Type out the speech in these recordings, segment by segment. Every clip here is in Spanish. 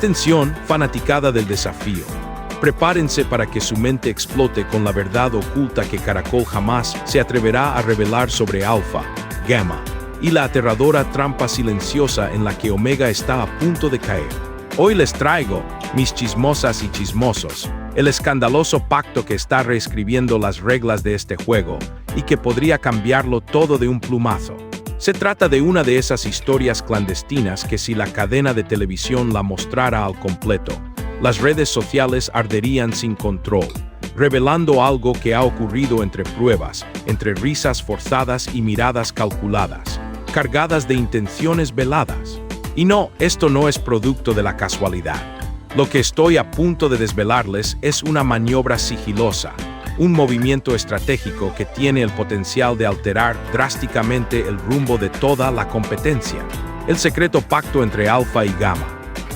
Atención, fanaticada del desafío. Prepárense para que su mente explote con la verdad oculta que Caracol jamás se atreverá a revelar sobre Alpha, Gamma, y la aterradora trampa silenciosa en la que Omega está a punto de caer. Hoy les traigo, mis chismosas y chismosos, el escandaloso pacto que está reescribiendo las reglas de este juego y que podría cambiarlo todo de un plumazo. Se trata de una de esas historias clandestinas que si la cadena de televisión la mostrara al completo, las redes sociales arderían sin control, revelando algo que ha ocurrido entre pruebas, entre risas forzadas y miradas calculadas, cargadas de intenciones veladas. Y no, esto no es producto de la casualidad. Lo que estoy a punto de desvelarles es una maniobra sigilosa, un movimiento estratégico que tiene el potencial de alterar drásticamente el rumbo de toda la competencia. El secreto pacto entre Alpha y Gamma.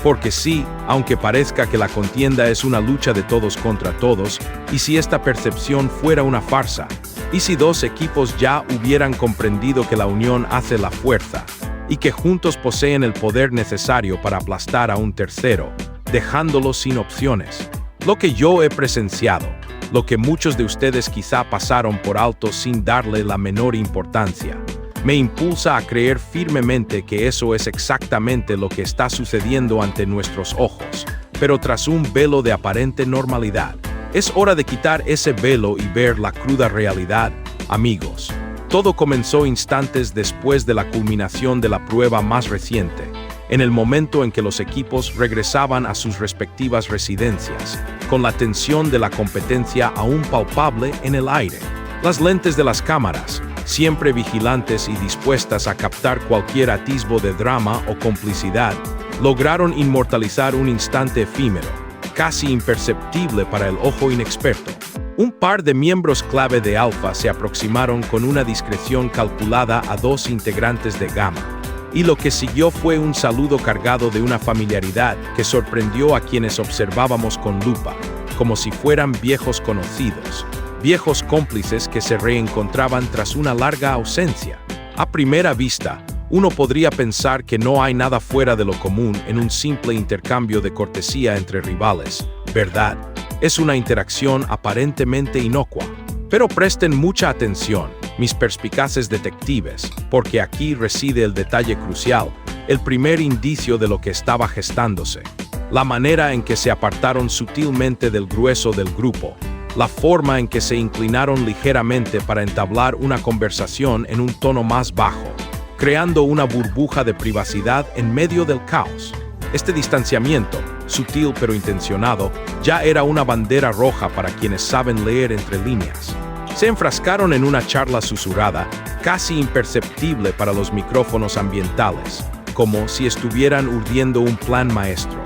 Porque sí, aunque parezca que la contienda es una lucha de todos contra todos, y si esta percepción fuera una farsa, y si dos equipos ya hubieran comprendido que la unión hace la fuerza, y que juntos poseen el poder necesario para aplastar a un tercero, dejándolo sin opciones. Lo que yo he presenciado, lo que muchos de ustedes quizá pasaron por alto sin darle la menor importancia, me impulsa a creer firmemente que eso es exactamente lo que está sucediendo ante nuestros ojos, pero tras un velo de aparente normalidad. Es hora de quitar ese velo y ver la cruda realidad, amigos. Todo comenzó instantes después de la culminación de la prueba más reciente, en el momento en que los equipos regresaban a sus respectivas residencias, con la tensión de la competencia aún palpable en el aire. Las lentes de las cámaras, siempre vigilantes y dispuestas a captar cualquier atisbo de drama o complicidad, lograron inmortalizar un instante efímero, casi imperceptible para el ojo inexperto. Un par de miembros clave de Alpha se aproximaron con una discreción calculada a dos integrantes de Gamma, y lo que siguió fue un saludo cargado de una familiaridad que sorprendió a quienes observábamos con lupa, como si fueran viejos conocidos, viejos cómplices que se reencontraban tras una larga ausencia. A primera vista, uno podría pensar que no hay nada fuera de lo común en un simple intercambio de cortesía entre rivales, ¿verdad? Es una interacción aparentemente inocua. Pero presten mucha atención, mis perspicaces detectives, porque aquí reside el detalle crucial, el primer indicio de lo que estaba gestándose. La manera en que se apartaron sutilmente del grueso del grupo, la forma en que se inclinaron ligeramente para entablar una conversación en un tono más bajo, creando una burbuja de privacidad en medio del caos. Este distanciamiento, sutil pero intencionado, ya era una bandera roja para quienes saben leer entre líneas. Se enfrascaron en una charla susurrada, casi imperceptible para los micrófonos ambientales, como si estuvieran urdiendo un plan maestro,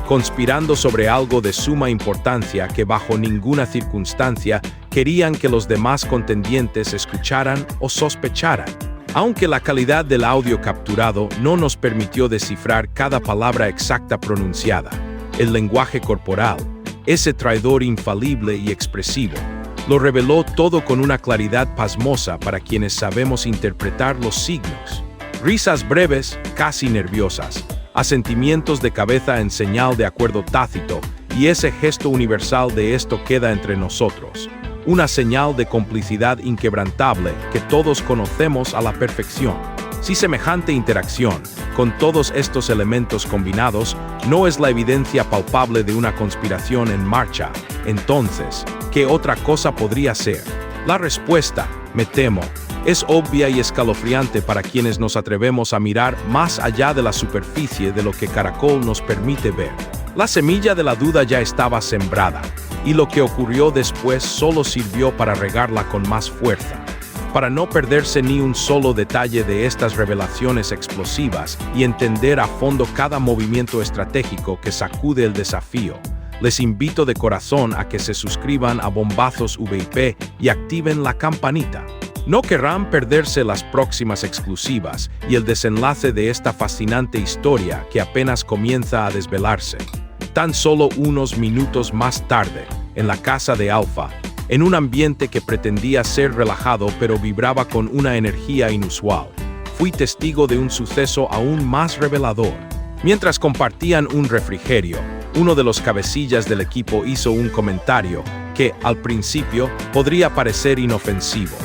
conspirando sobre algo de suma importancia que bajo ninguna circunstancia querían que los demás contendientes escucharan o sospecharan. Aunque la calidad del audio capturado no nos permitió descifrar cada palabra exacta pronunciada, el lenguaje corporal, ese traidor infalible y expresivo, lo reveló todo con una claridad pasmosa para quienes sabemos interpretar los signos. Risas breves, casi nerviosas, asentimientos de cabeza en señal de acuerdo tácito y ese gesto universal de esto queda entre nosotros. Una señal de complicidad inquebrantable que todos conocemos a la perfección. Si semejante interacción, con todos estos elementos combinados, no es la evidencia palpable de una conspiración en marcha, entonces, ¿qué otra cosa podría ser? La respuesta, me temo, es obvia y escalofriante para quienes nos atrevemos a mirar más allá de la superficie de lo que Caracol nos permite ver. La semilla de la duda ya estaba sembrada, y lo que ocurrió después solo sirvió para regarla con más fuerza. Para no perderse ni un solo detalle de estas revelaciones explosivas y entender a fondo cada movimiento estratégico que sacude el desafío, les invito de corazón a que se suscriban a Bombazos VIP y activen la campanita. No querrán perderse las próximas exclusivas y el desenlace de esta fascinante historia que apenas comienza a desvelarse. Tan solo unos minutos más tarde, en la casa de Alpha, en un ambiente que pretendía ser relajado pero vibraba con una energía inusual, fui testigo de un suceso aún más revelador. Mientras compartían un refrigerio, uno de los cabecillas del equipo hizo un comentario que, al principio, podría parecer inofensivo.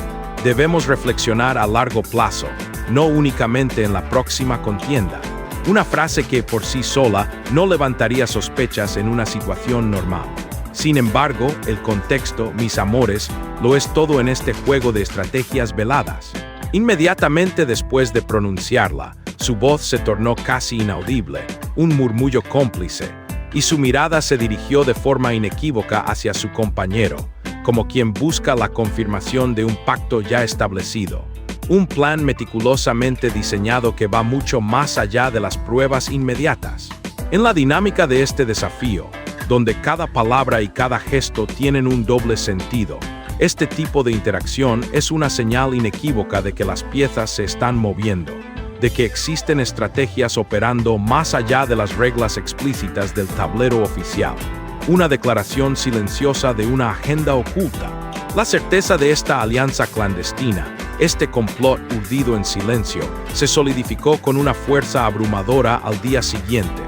Debemos reflexionar a largo plazo, no únicamente en la próxima contienda. Una frase que por sí sola no levantaría sospechas en una situación normal. Sin embargo, el contexto, mis amores, lo es todo en este juego de estrategias veladas. Inmediatamente después de pronunciarla, su voz se tornó casi inaudible, un murmullo cómplice, y su mirada se dirigió de forma inequívoca hacia su compañero, como quien busca la confirmación de un pacto ya establecido. Un plan meticulosamente diseñado que va mucho más allá de las pruebas inmediatas. En la dinámica de este desafío, donde cada palabra y cada gesto tienen un doble sentido, este tipo de interacción es una señal inequívoca de que las piezas se están moviendo, de que existen estrategias operando más allá de las reglas explícitas del tablero oficial. Una declaración silenciosa de una agenda oculta. La certeza de esta alianza clandestina, este complot urdido en silencio, se solidificó con una fuerza abrumadora al día siguiente,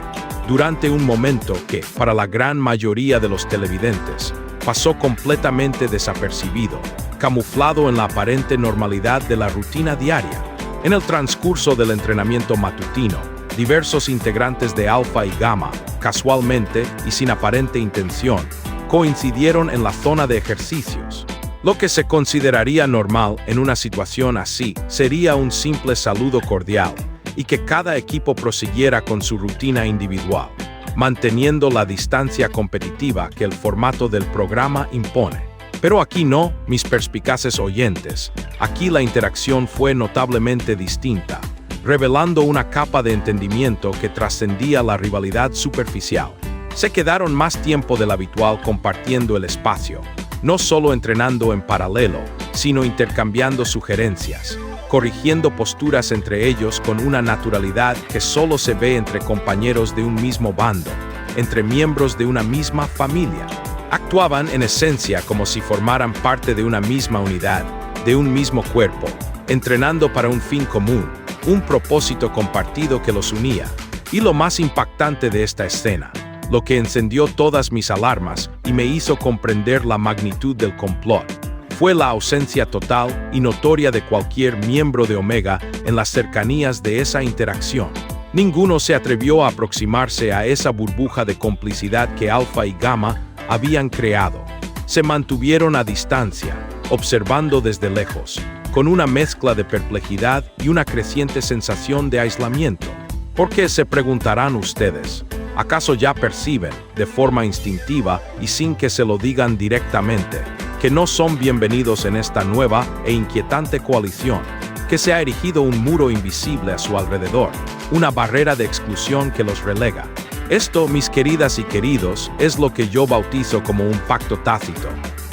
durante un momento que, para la gran mayoría de los televidentes, pasó completamente desapercibido, camuflado en la aparente normalidad de la rutina diaria. En el transcurso del entrenamiento matutino, diversos integrantes de Alpha y Gamma, casualmente y sin aparente intención, coincidieron en la zona de ejercicios. Lo que se consideraría normal en una situación así sería un simple saludo cordial y que cada equipo prosiguiera con su rutina individual, manteniendo la distancia competitiva que el formato del programa impone. Pero aquí no, mis perspicaces oyentes, aquí la interacción fue notablemente distinta, revelando una capa de entendimiento que trascendía la rivalidad superficial. Se quedaron más tiempo del habitual compartiendo el espacio, no solo entrenando en paralelo, sino intercambiando sugerencias, corrigiendo posturas entre ellos con una naturalidad que solo se ve entre compañeros de un mismo bando, entre miembros de una misma familia. Actuaban en esencia como si formaran parte de una misma unidad, de un mismo cuerpo, entrenando para un fin común, un propósito compartido que los unía. Y lo más impactante de esta escena, lo que encendió todas mis alarmas y me hizo comprender la magnitud del complot, fue la ausencia total y notoria de cualquier miembro de Omega en las cercanías de esa interacción. Ninguno se atrevió a aproximarse a esa burbuja de complicidad que Alpha y Gamma habían creado. Se mantuvieron a distancia, observando desde lejos, con una mezcla de perplejidad y una creciente sensación de aislamiento. ¿Por qué, se preguntarán ustedes? ¿Acaso ya perciben, de forma instintiva y sin que se lo digan directamente, que no son bienvenidos en esta nueva e inquietante coalición, que se ha erigido un muro invisible a su alrededor, una barrera de exclusión que los relega? Esto, mis queridas y queridos, es lo que yo bautizo como un pacto tácito,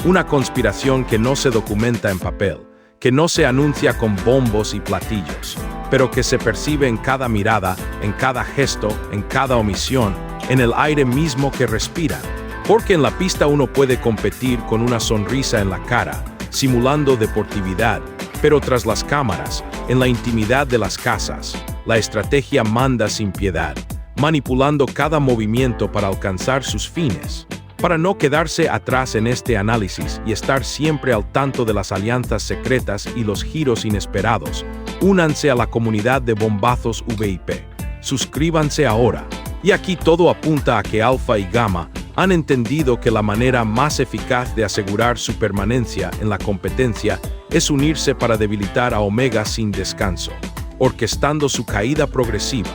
una conspiración que no se documenta en papel, que no se anuncia con bombos y platillos, pero que se percibe en cada mirada, en cada gesto, en cada omisión, en el aire mismo que respiran. Porque en la pista uno puede competir con una sonrisa en la cara, simulando deportividad, pero tras las cámaras, en la intimidad de las casas, la estrategia manda sin piedad, manipulando cada movimiento para alcanzar sus fines. Para no quedarse atrás en este análisis y estar siempre al tanto de las alianzas secretas y los giros inesperados, únanse a la comunidad de Bombazos VIP. Suscríbanse ahora. Y aquí todo apunta a que Alpha y Gamma han entendido que la manera más eficaz de asegurar su permanencia en la competencia es unirse para debilitar a Omega sin descanso, orquestando su caída progresiva.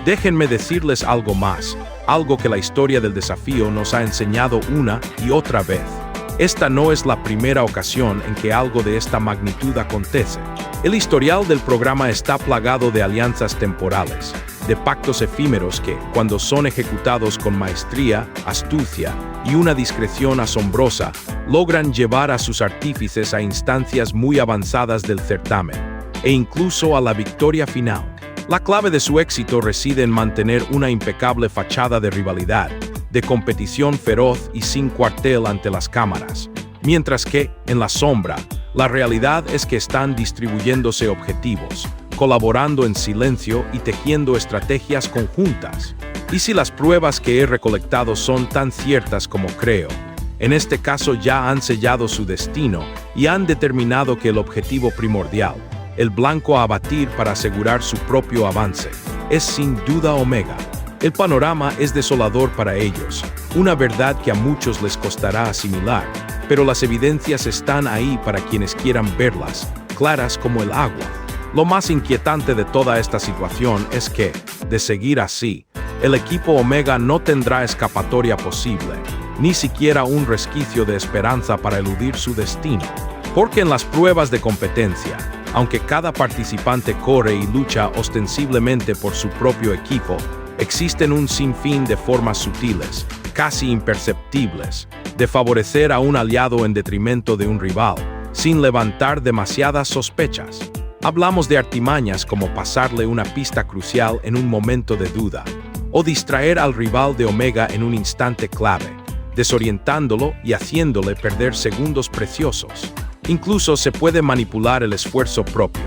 Déjenme decirles algo más, algo que la historia del desafío nos ha enseñado una y otra vez. Esta no es la primera ocasión en que algo de esta magnitud acontece. El historial del programa está plagado de alianzas temporales, de pactos efímeros que, cuando son ejecutados con maestría, astucia y una discreción asombrosa, logran llevar a sus artífices a instancias muy avanzadas del certamen, e incluso a la victoria final. La clave de su éxito reside en mantener una impecable fachada de rivalidad, de competición feroz y sin cuartel ante las cámaras, mientras que, en la sombra, la realidad es que están distribuyéndose objetivos, colaborando en silencio y tejiendo estrategias conjuntas. ¿Y si las pruebas que he recolectado son tan ciertas como creo? En este caso ya han sellado su destino y han determinado que el objetivo primordial, el blanco a abatir para asegurar su propio avance, es sin duda Omega. El panorama es desolador para ellos, una verdad que a muchos les costará asimilar, pero las evidencias están ahí para quienes quieran verlas, claras como el agua. Lo más inquietante de toda esta situación es que, de seguir así, el equipo Omega no tendrá escapatoria posible, ni siquiera un resquicio de esperanza para eludir su destino. Porque en las pruebas de competencia, aunque cada participante corre y lucha ostensiblemente por su propio equipo, existen un sinfín de formas sutiles, casi imperceptibles, de favorecer a un aliado en detrimento de un rival, sin levantar demasiadas sospechas. Hablamos de artimañas como pasarle una pista crucial en un momento de duda, o distraer al rival de Omega en un instante clave, desorientándolo y haciéndole perder segundos preciosos. Incluso se puede manipular el esfuerzo propio,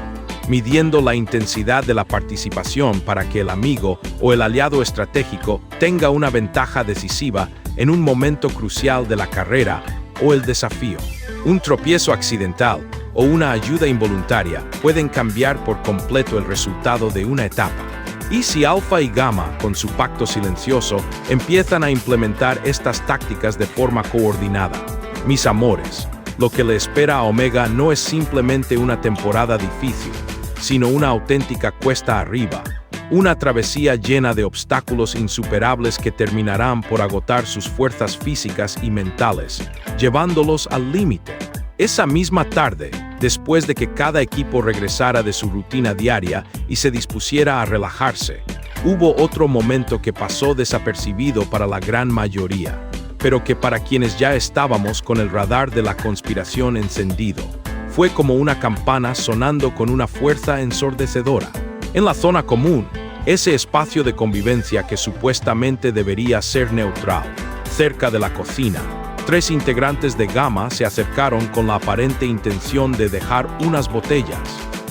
midiendo la intensidad de la participación para que el amigo o el aliado estratégico tenga una ventaja decisiva en un momento crucial de la carrera o el desafío. Un tropiezo accidental o una ayuda involuntaria pueden cambiar por completo el resultado de una etapa. ¿Y si Alpha y Gamma, con su pacto silencioso, empiezan a implementar estas tácticas de forma coordinada? Mis amores, lo que le espera a Omega no es simplemente una temporada difícil, sino una auténtica cuesta arriba, una travesía llena de obstáculos insuperables que terminarán por agotar sus fuerzas físicas y mentales, llevándolos al límite. Esa misma tarde, después de que cada equipo regresara de su rutina diaria y se dispusiera a relajarse, hubo otro momento que pasó desapercibido para la gran mayoría, pero que para quienes ya estábamos con el radar de la conspiración encendido, fue como una campana sonando con una fuerza ensordecedora. En la zona común, ese espacio de convivencia que supuestamente debería ser neutral, cerca de la cocina, 3 integrantes de Gamma se acercaron con la aparente intención de dejar unas botellas.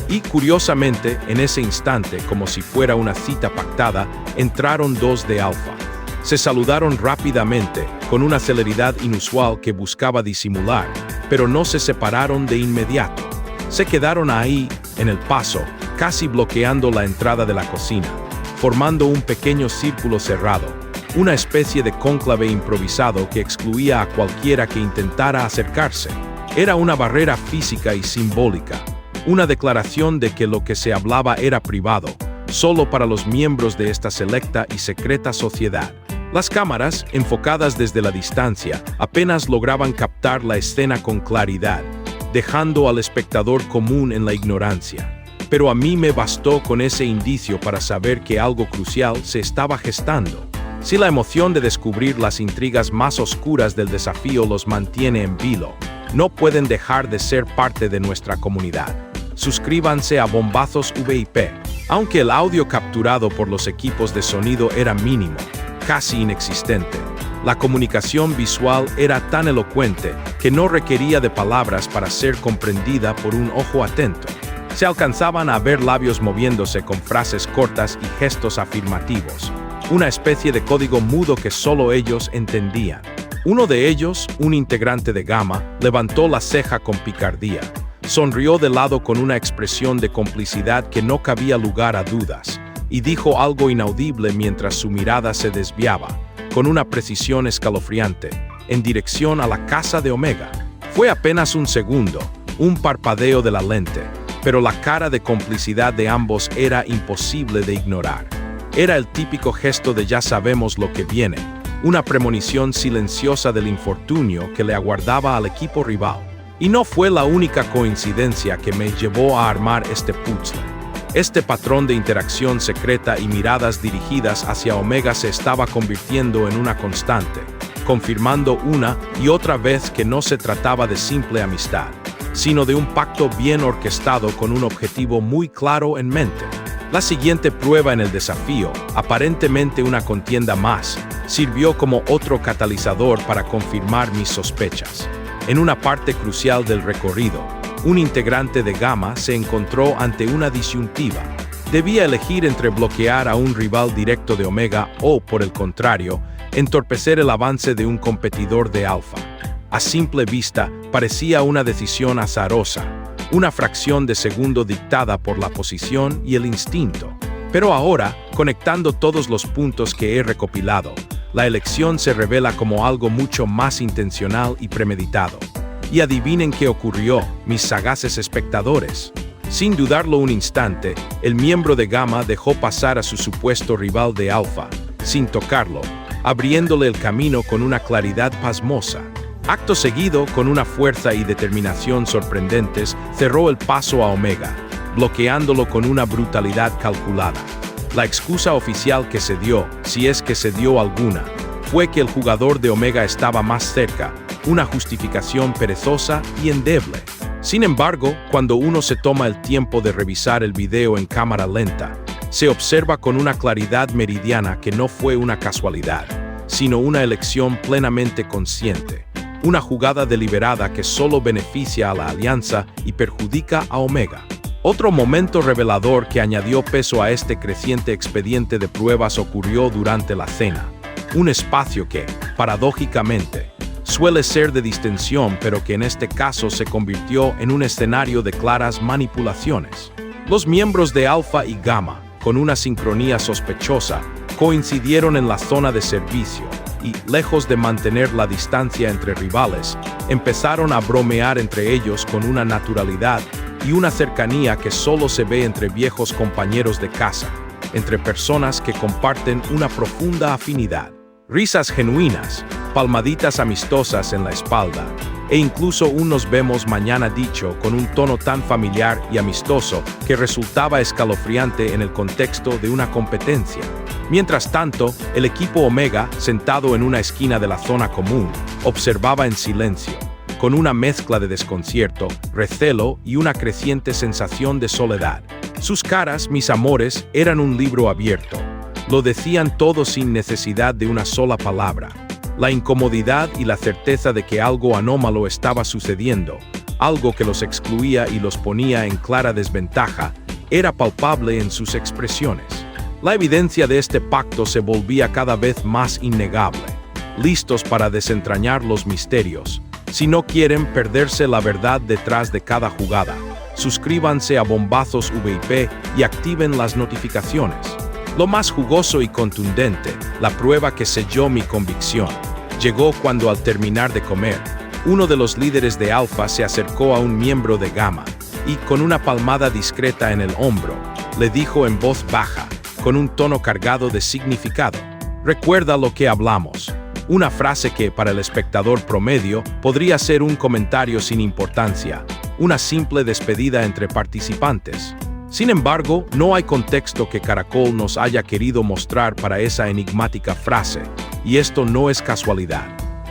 Y curiosamente, en ese instante, como si fuera una cita pactada, entraron 2 de Alpha. Se saludaron rápidamente, con una celeridad inusual que buscaba disimular, pero no se separaron de inmediato. Se quedaron ahí, en el paso, casi bloqueando la entrada de la cocina, formando un pequeño círculo cerrado, una especie de cónclave improvisado que excluía a cualquiera que intentara acercarse. Era una barrera física y simbólica, una declaración de que lo que se hablaba era privado, solo para los miembros de esta selecta y secreta sociedad. Las cámaras, enfocadas desde la distancia, apenas lograban captar la escena con claridad, dejando al espectador común en la ignorancia. Pero a mí me bastó con ese indicio para saber que algo crucial se estaba gestando. Si la emoción de descubrir las intrigas más oscuras del desafío los mantiene en vilo, no pueden dejar de ser parte de nuestra comunidad. Suscríbanse a Bombazos VIP. Aunque el audio capturado por los equipos de sonido era mínimo, casi inexistente, la comunicación visual era tan elocuente que no requería de palabras para ser comprendida por un ojo atento. Se alcanzaban a ver labios moviéndose con frases cortas y gestos afirmativos, una especie de código mudo que solo ellos entendían. Uno de ellos, un integrante de Gamma, levantó la ceja con picardía, sonrió de lado con una expresión de complicidad que no cabía lugar a dudas, y dijo algo inaudible mientras su mirada se desviaba, con una precisión escalofriante, en dirección a la casa de Omega. Fue apenas un segundo, un parpadeo de la lente, pero la cara de complicidad de ambos era imposible de ignorar. Era el típico gesto de ya sabemos lo que viene, una premonición silenciosa del infortunio que le aguardaba al equipo rival. Y no fue la única coincidencia que me llevó a armar este puzzle. Este patrón de interacción secreta y miradas dirigidas hacia Omega se estaba convirtiendo en una constante, confirmando una y otra vez que no se trataba de simple amistad, sino de un pacto bien orquestado con un objetivo muy claro en mente. La siguiente prueba en el desafío, aparentemente una contienda más, sirvió como otro catalizador para confirmar mis sospechas. En una parte crucial del recorrido, un integrante de Gamma se encontró ante una disyuntiva. Debía elegir entre bloquear a un rival directo de Omega o, por el contrario, entorpecer el avance de un competidor de Alpha. A simple vista, parecía una decisión azarosa, una fracción de segundo dictada por la posición y el instinto. Pero ahora, conectando todos los puntos que he recopilado, la elección se revela como algo mucho más intencional y premeditado. Y adivinen qué ocurrió, mis sagaces espectadores. Sin dudarlo un instante, el miembro de Gamma dejó pasar a su supuesto rival de Alpha, sin tocarlo, abriéndole el camino con una claridad pasmosa. Acto seguido, con una fuerza y determinación sorprendentes, cerró el paso a Omega, bloqueándolo con una brutalidad calculada. La excusa oficial que se dio, si es que se dio alguna, fue que el jugador de Omega estaba más cerca, una justificación perezosa y endeble. Sin embargo, cuando uno se toma el tiempo de revisar el video en cámara lenta, se observa con una claridad meridiana que no fue una casualidad, sino una elección plenamente consciente, una jugada deliberada que solo beneficia a la alianza y perjudica a Omega. Otro momento revelador que añadió peso a este creciente expediente de pruebas ocurrió durante la cena, un espacio que, paradójicamente, suele ser de distensión, pero que en este caso se convirtió en un escenario de claras manipulaciones. Los miembros de Alpha y Gamma, con una sincronía sospechosa, coincidieron en la zona de servicio y, lejos de mantener la distancia entre rivales, empezaron a bromear entre ellos con una naturalidad y una cercanía que solo se ve entre viejos compañeros de casa, entre personas que comparten una profunda afinidad. Risas genuinas, palmaditas amistosas en la espalda, e incluso un "nos vemos mañana" dicho con un tono tan familiar y amistoso que resultaba escalofriante en el contexto de una competencia. Mientras tanto, el equipo Omega, sentado en una esquina de la zona común, observaba en silencio, con una mezcla de desconcierto, recelo y una creciente sensación de soledad. Sus caras, mis amores, eran un libro abierto. Lo decían todo sin necesidad de una sola palabra. La incomodidad y la certeza de que algo anómalo estaba sucediendo, algo que los excluía y los ponía en clara desventaja, era palpable en sus expresiones. La evidencia de este pacto se volvía cada vez más innegable. Listos para desentrañar los misterios. Si no quieren perderse la verdad detrás de cada jugada, suscríbanse a Bombazos VIP y activen las notificaciones. Lo más jugoso y contundente, la prueba que selló mi convicción, llegó cuando, al terminar de comer, uno de los líderes de Alpha se acercó a un miembro de Gamma y, con una palmada discreta en el hombro, le dijo en voz baja, con un tono cargado de significado: "Recuerda lo que hablamos". Una frase que, para el espectador promedio, podría ser un comentario sin importancia, una simple despedida entre participantes. Sin embargo, no hay contexto que Caracol nos haya querido mostrar para esa enigmática frase, y esto no es casualidad.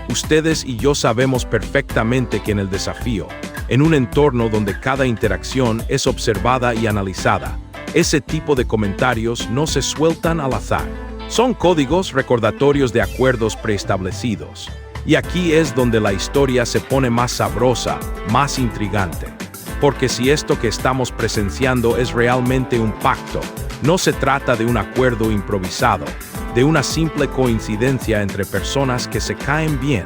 Ustedes y yo sabemos perfectamente que en el desafío, en un entorno donde cada interacción es observada y analizada, ese tipo de comentarios no se sueltan al azar. Son códigos recordatorios de acuerdos preestablecidos. Y aquí es donde la historia se pone más sabrosa, más intrigante. Porque si esto que estamos presenciando es realmente un pacto, no se trata de un acuerdo improvisado, de una simple coincidencia entre personas que se caen bien.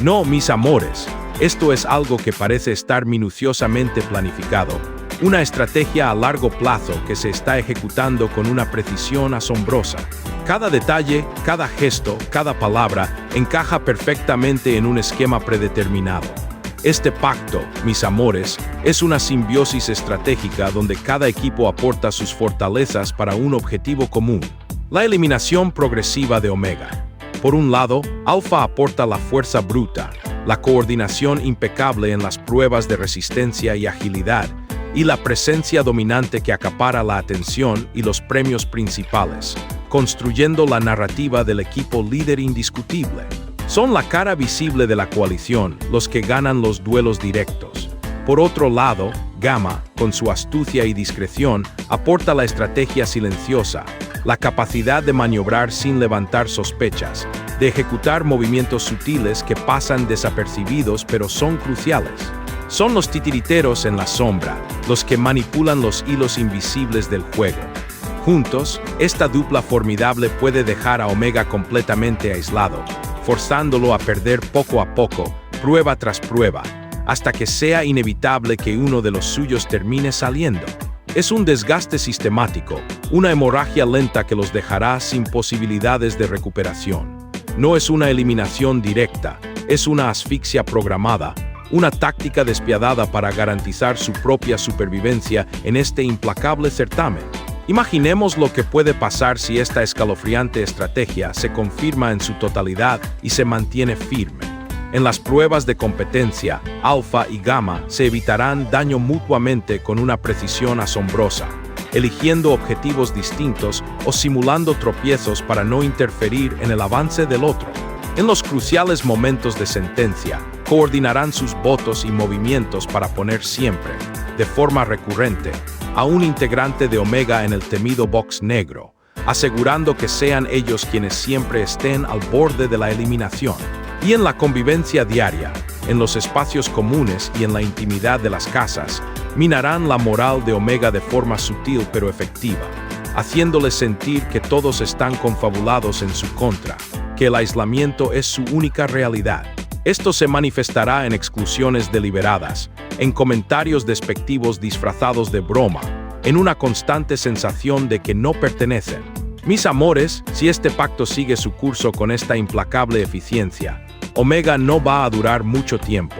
No, mis amores, esto es algo que parece estar minuciosamente planificado, una estrategia a largo plazo que se está ejecutando con una precisión asombrosa. Cada detalle, cada gesto, cada palabra encaja perfectamente en un esquema predeterminado. Este pacto, mis amores, es una simbiosis estratégica donde cada equipo aporta sus fortalezas para un objetivo común: la eliminación progresiva de Omega. Por un lado, Alpha aporta la fuerza bruta, la coordinación impecable en las pruebas de resistencia y agilidad, y la presencia dominante que acapara la atención y los premios principales, construyendo la narrativa del equipo líder indiscutible. Son la cara visible de la coalición, los que ganan los duelos directos. Por otro lado, Gamma, con su astucia y discreción, aporta la estrategia silenciosa, la capacidad de maniobrar sin levantar sospechas, de ejecutar movimientos sutiles que pasan desapercibidos pero son cruciales. Son los titiriteros en la sombra, los que manipulan los hilos invisibles del juego. Juntos, esta dupla formidable puede dejar a Omega completamente aislado, forzándolo a perder poco a poco, prueba tras prueba, hasta que sea inevitable que uno de los suyos termine saliendo. Es un desgaste sistemático, una hemorragia lenta que los dejará sin posibilidades de recuperación. No es una eliminación directa, es una asfixia programada, una táctica despiadada para garantizar su propia supervivencia en este implacable certamen. Imaginemos lo que puede pasar si esta escalofriante estrategia se confirma en su totalidad y se mantiene firme. En las pruebas de competencia, Alpha y Gamma se evitarán daño mutuamente con una precisión asombrosa, eligiendo objetivos distintos o simulando tropiezos para no interferir en el avance del otro. En los cruciales momentos de sentencia, coordinarán sus votos y movimientos para poner siempre, de forma recurrente, a un integrante de Omega en el temido box negro, asegurando que sean ellos quienes siempre estén al borde de la eliminación. Y en la convivencia diaria, en los espacios comunes y en la intimidad de las casas, minarán la moral de Omega de forma sutil pero efectiva, haciéndoles sentir que todos están confabulados en su contra, que el aislamiento es su única realidad. Esto se manifestará en exclusiones deliberadas, en comentarios despectivos disfrazados de broma, en una constante sensación de que no pertenecen. Mis amores, si este pacto sigue su curso con esta implacable eficiencia, Omega no va a durar mucho tiempo.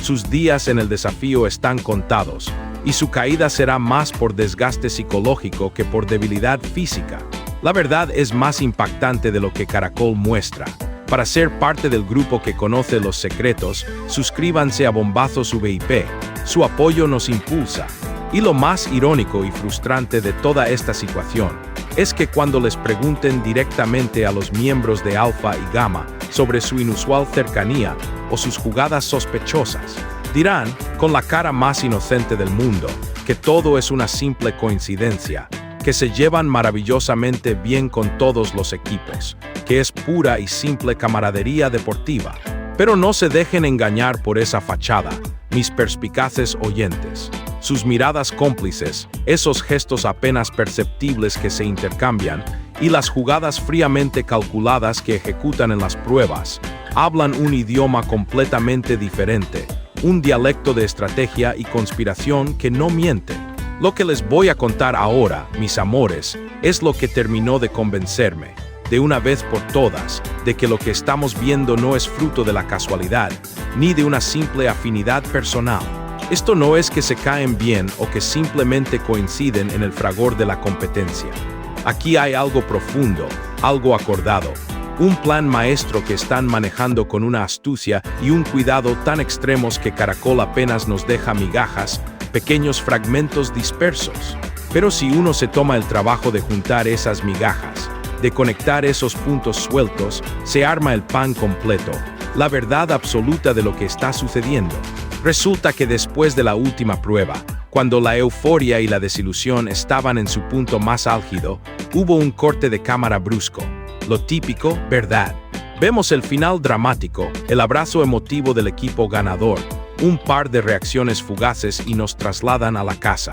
Sus días en el desafío están contados, y su caída será más por desgaste psicológico que por debilidad física. La verdad es más impactante de lo que Caracol muestra. Para ser parte del grupo que conoce los secretos, suscríbanse a Bombazos VIP. Su apoyo nos impulsa. Y lo más irónico y frustrante de toda esta situación es que cuando les pregunten directamente a los miembros de Alpha y Gamma sobre su inusual cercanía o sus jugadas sospechosas, dirán, con la cara más inocente del mundo, que todo es una simple coincidencia, que se llevan maravillosamente bien con todos los equipos, que es pura y simple camaradería deportiva. Pero no se dejen engañar por esa fachada, mis perspicaces oyentes. Sus miradas cómplices, esos gestos apenas perceptibles que se intercambian, y las jugadas fríamente calculadas que ejecutan en las pruebas, hablan un idioma completamente diferente, un dialecto de estrategia y conspiración que no miente. Lo que les voy a contar ahora, mis amores, es lo que terminó de convencerme, de una vez por todas, de que lo que estamos viendo no es fruto de la casualidad, ni de una simple afinidad personal. Esto no es que se caen bien o que simplemente coinciden en el fragor de la competencia. Aquí hay algo profundo, algo acordado, un plan maestro que están manejando con una astucia y un cuidado tan extremos que Caracol apenas nos deja migajas, pequeños fragmentos dispersos. Pero si uno se toma el trabajo de juntar esas migajas, de conectar esos puntos sueltos, se arma el pan completo, la verdad absoluta de lo que está sucediendo. Resulta que después de la última prueba, cuando la euforia y la desilusión estaban en su punto más álgido, hubo un corte de cámara brusco. Lo típico, ¿verdad? Vemos el final dramático, el abrazo emotivo del equipo ganador, un par de reacciones fugaces y nos trasladan a la casa.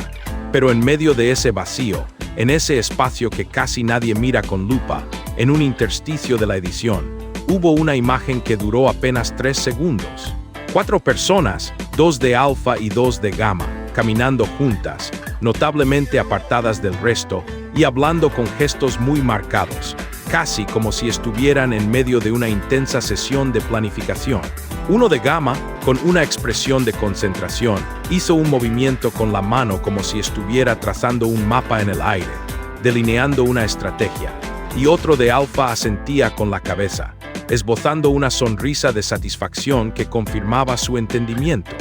Pero en medio de ese vacío, en ese espacio que casi nadie mira con lupa, en un intersticio de la edición, hubo una imagen que duró apenas 3 segundos. 4 personas, 2 de Alpha y 2 de Gamma, caminando juntas, notablemente apartadas del resto y hablando con gestos muy marcados, casi como si estuvieran en medio de una intensa sesión de planificación. Uno de Gamma, con una expresión de concentración, hizo un movimiento con la mano como si estuviera trazando un mapa en el aire, delineando una estrategia, y otro de Alpha asentía con la cabeza, esbozando una sonrisa de satisfacción que confirmaba su entendimiento.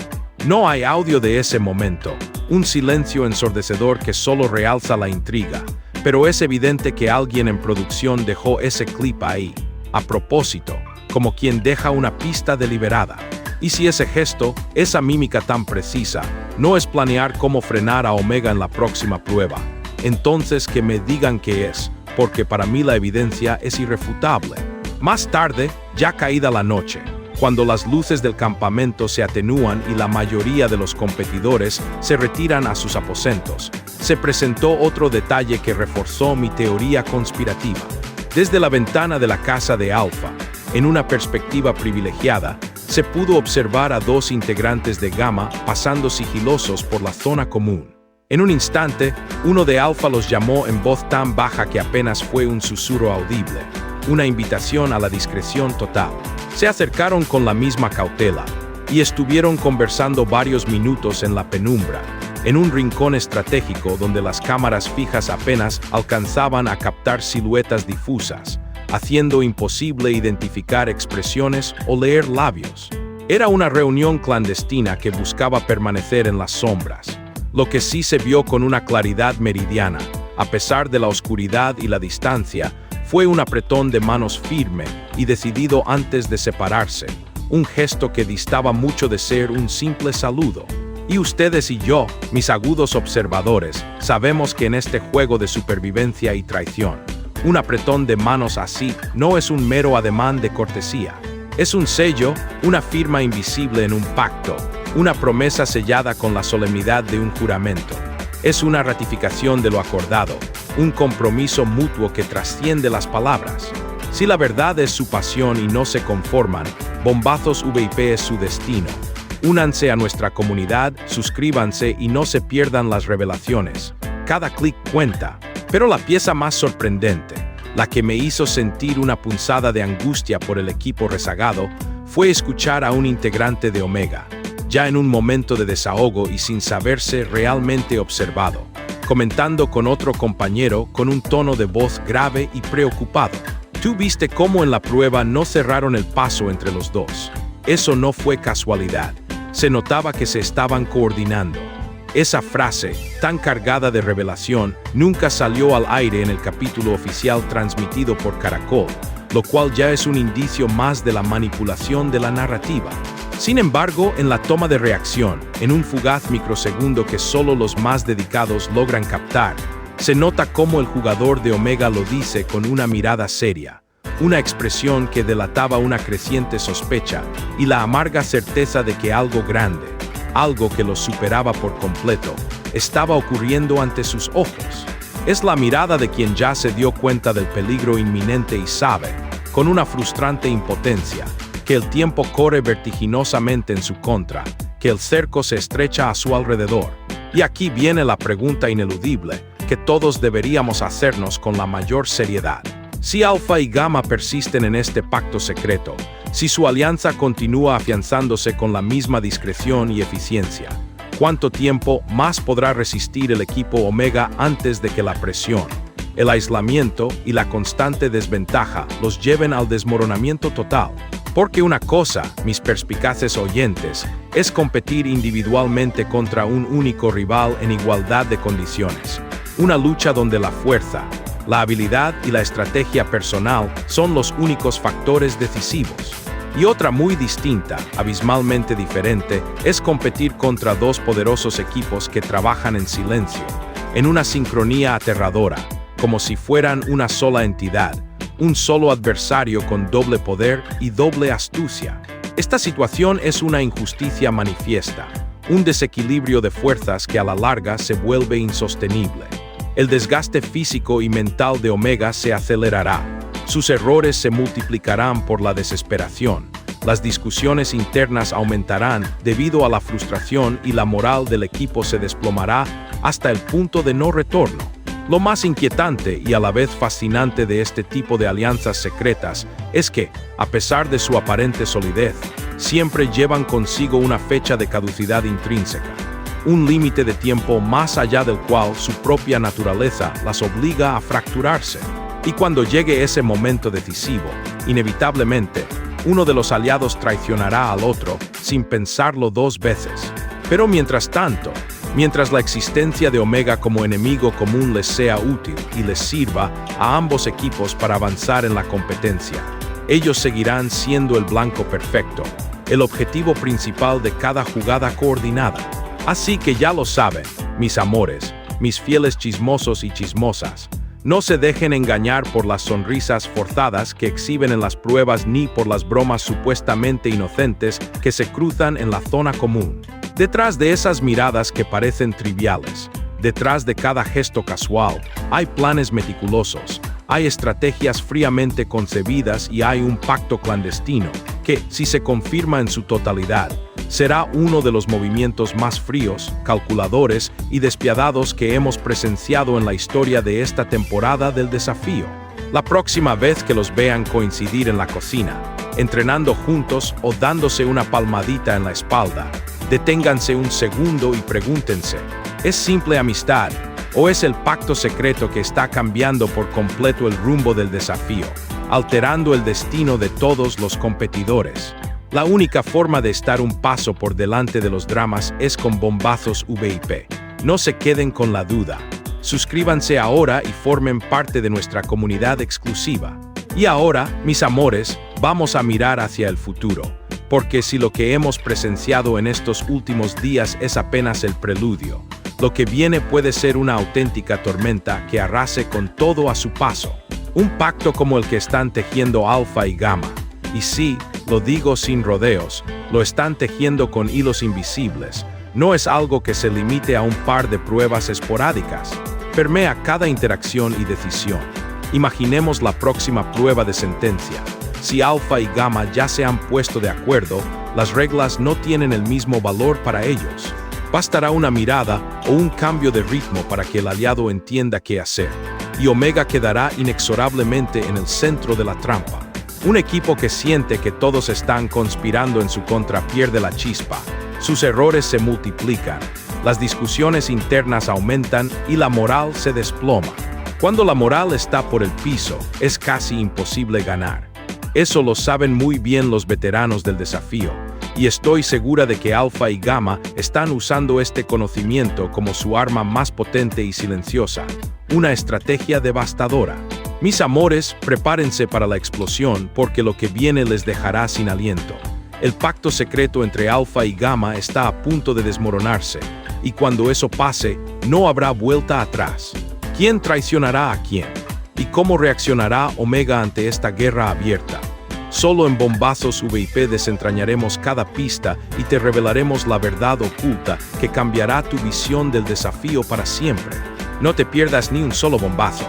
No hay audio de ese momento, un silencio ensordecedor que solo realza la intriga, pero es evidente que alguien en producción dejó ese clip ahí, a propósito, como quien deja una pista deliberada. Y si ese gesto, esa mímica tan precisa, no es planear cómo frenar a Omega en la próxima prueba, entonces que me digan qué es, porque para mí la evidencia es irrefutable. Más tarde, ya caída la noche, Cuando las luces del campamento se atenúan y la mayoría de los competidores se retiran a sus aposentos, se presentó otro detalle que reforzó mi teoría conspirativa. Desde la ventana de la casa de Alpha, en una perspectiva privilegiada, se pudo observar a dos integrantes de Gamma pasando sigilosos por la zona común. En un instante, uno de Alpha los llamó en voz tan baja que apenas fue un susurro audible, una invitación a la discreción total. Se acercaron con la misma cautela y estuvieron conversando varios minutos en la penumbra, en un rincón estratégico donde las cámaras fijas apenas alcanzaban a captar siluetas difusas, haciendo imposible identificar expresiones o leer labios. Era una reunión clandestina que buscaba permanecer en las sombras. Lo que sí se vio con una claridad meridiana, a pesar de la oscuridad y la distancia, fue un apretón de manos firme y decidido antes de separarse, un gesto que distaba mucho de ser un simple saludo. Y ustedes y yo, mis agudos observadores, sabemos que en este juego de supervivencia y traición, un apretón de manos así no es un mero ademán de cortesía. Es un sello, una firma invisible en un pacto, una promesa sellada con la solemnidad de un juramento. Es una ratificación de lo acordado, un compromiso mutuo que trasciende las palabras. Si la verdad es su pasión y no se conforman, Bombazos VIP es su destino. Únanse a nuestra comunidad, suscríbanse y no se pierdan las revelaciones. Cada clic cuenta, pero la pieza más sorprendente, la que me hizo sentir una punzada de angustia por el equipo rezagado, fue escuchar a un integrante de Omega, ya en un momento de desahogo y sin saberse realmente observado, comentando con otro compañero con un tono de voz grave y preocupado. Tú viste cómo en la prueba no cerraron el paso entre los dos. Eso no fue casualidad. Se notaba que se estaban coordinando. Esa frase, tan cargada de revelación, nunca salió al aire en el capítulo oficial transmitido por Caracol, lo cual ya es un indicio más de la manipulación de la narrativa. Sin embargo, en la toma de reacción, en un fugaz microsegundo que solo los más dedicados logran captar, se nota cómo el jugador de Omega lo dice con una mirada seria, una expresión que delataba una creciente sospecha y la amarga certeza de que algo grande, algo que los superaba por completo, estaba ocurriendo ante sus ojos. Es la mirada de quien ya se dio cuenta del peligro inminente y sabe, con una frustrante impotencia, que el tiempo corre vertiginosamente en su contra, que el cerco se estrecha a su alrededor. Y aquí viene la pregunta ineludible que todos deberíamos hacernos con la mayor seriedad. Si Alpha y Gamma persisten en este pacto secreto, si su alianza continúa afianzándose con la misma discreción y eficiencia, ¿cuánto tiempo más podrá resistir el equipo Omega antes de que la presión, el aislamiento y la constante desventaja los lleven al desmoronamiento total? Porque una cosa, mis perspicaces oyentes, es competir individualmente contra un único rival en igualdad de condiciones. Una lucha donde la fuerza, la habilidad y la estrategia personal son los únicos factores decisivos. Y otra muy distinta, abismalmente diferente, es competir contra dos poderosos equipos que trabajan en silencio, en una sincronía aterradora, como si fueran una sola entidad, un solo adversario con doble poder y doble astucia. Esta situación es una injusticia manifiesta, un desequilibrio de fuerzas que a la larga se vuelve insostenible. El desgaste físico y mental de Omega se acelerará. Sus errores se multiplicarán por la desesperación. Las discusiones internas aumentarán debido a la frustración y la moral del equipo se desplomará hasta el punto de no retorno. Lo más inquietante y a la vez fascinante de este tipo de alianzas secretas es que, a pesar de su aparente solidez, siempre llevan consigo una fecha de caducidad intrínseca, un límite de tiempo más allá del cual su propia naturaleza las obliga a fracturarse. Y cuando llegue ese momento decisivo, inevitablemente, uno de los aliados traicionará al otro sin pensarlo dos veces. Pero mientras tanto, mientras la existencia de Omega como enemigo común les sea útil y les sirva a ambos equipos para avanzar en la competencia, ellos seguirán siendo el blanco perfecto, el objetivo principal de cada jugada coordinada. Así que ya lo saben, mis amores, mis fieles chismosos y chismosas, No se dejen engañar por las sonrisas forzadas que exhiben en las pruebas ni por las bromas supuestamente inocentes que se cruzan en la zona común. Detrás de esas miradas que parecen triviales, detrás de cada gesto casual, hay planes meticulosos, hay estrategias fríamente concebidas y hay un pacto clandestino que, si se confirma en su totalidad, será uno de los movimientos más fríos, calculadores y despiadados que hemos presenciado en la historia de esta temporada del desafío. La próxima vez que los vean coincidir en la cocina, entrenando juntos o dándose una palmadita en la espalda, deténganse un segundo y pregúntense, ¿es simple amistad o es el pacto secreto que está cambiando por completo el rumbo del desafío, alterando el destino de todos los competidores? La única forma de estar un paso por delante de los dramas es con Bombazos VIP. No se queden con la duda. Suscríbanse ahora y formen parte de nuestra comunidad exclusiva. Y ahora, mis amores, vamos a mirar hacia el futuro, porque si lo que hemos presenciado en estos últimos días es apenas el preludio, lo que viene puede ser una auténtica tormenta que arrase con todo a su paso. Un pacto como el que están tejiendo Alpha y Gamma. Y sí, lo digo sin rodeos, lo están tejiendo con hilos invisibles. No es algo que se limite a un par de pruebas esporádicas. Permea cada interacción y decisión. Imaginemos la próxima prueba de sentencia. Si Alpha y Gamma ya se han puesto de acuerdo, las reglas no tienen el mismo valor para ellos. Bastará una mirada o un cambio de ritmo para que el aliado entienda qué hacer. Y Omega quedará inexorablemente en el centro de la trampa. Un equipo que siente que todos están conspirando en su contra pierde la chispa. Sus errores se multiplican, las discusiones internas aumentan y la moral se desploma. Cuando la moral está por el piso, es casi imposible ganar. Eso lo saben muy bien los veteranos del desafío, y estoy segura de que Alpha y Gamma están usando este conocimiento como su arma más potente y silenciosa, una estrategia devastadora. Mis amores, prepárense para la explosión porque lo que viene les dejará sin aliento. El pacto secreto entre Alpha y Gamma está a punto de desmoronarse, y cuando eso pase, no habrá vuelta atrás. ¿Quién traicionará a quién? ¿Y cómo reaccionará Omega ante esta guerra abierta? Solo en Bombazos VIP desentrañaremos cada pista y te revelaremos la verdad oculta que cambiará tu visión del desafío para siempre. No te pierdas ni un solo bombazo.